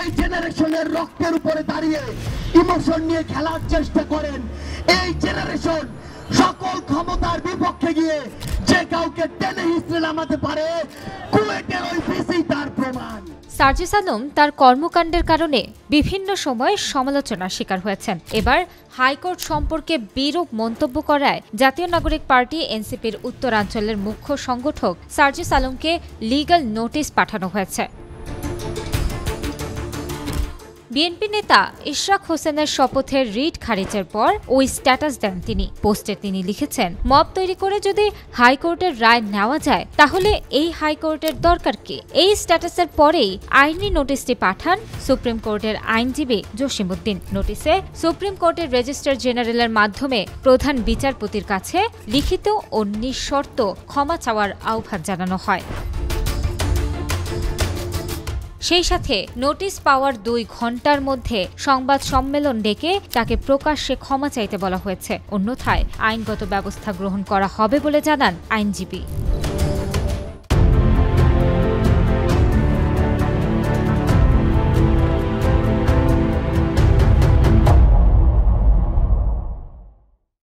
এই জেনারেশনের রক্তের উপরে দাঁড়িয়ে ইমোশন নিয়ে খেলার চেষ্টা করেন। এই জেনারেশন সকল ক্ষমতার বিপক্ষে গিয়ে যে কাউকে টেনে হিঁচড়ে নামাতে পারে, কুয়েটের ওই ভিসি তার প্রমাণ। সার্জিস আলম তার কর্মকাণ্ডের কারণে বিভিন্ন সময় সমালোচনার শিকার হয়েছেন। এবার হাইকোর্ট সম্পর্কে বিরূপ মন্তব্য করায় জাতীয় নাগরিক পার্টি এনসিপির উত্তরাঞ্চলের মুখ্য সংগঠক সার্জিস আলমকে লিগ্যাল নোটিশ পাঠানো হয়েছে। বিএনপি নেতা ইশরাক হোসেনের শপথের রিট খারিজের পর ওই স্ট্যাটাস দেন তিনি। পোস্টে তিনি লিখেছেন, মব তৈরি করে যদি হাইকোর্টের রায় নেওয়া যায় তাহলে এই হাইকোর্টের দরকার কি? এই স্ট্যাটাসের পরেই আইনি নোটিশটি পাঠান সুপ্রিম কোর্টের আইনজীবী জসিমউদ্দিন। নোটিশে সুপ্রিম কোর্টের রেজিস্ট্রার জেনারেলের মাধ্যমে প্রধান বিচারপতির কাছে লিখিত ও নিঃশর্ত ক্ষমা চাওয়ার আহ্বান জানানো হয়। সেই সাথে নোটিশ পাওয়ার 2 ঘণ্টার মধ্যে সংবাদ সম্মেলন ডেকে তাকে প্রকাশ্যে ক্ষমা চাইতে বলা হয়েছে। অন্যথায় আইনগত ব্যবস্থা গ্রহণ করা হবে বলে জানান আইনজীবী।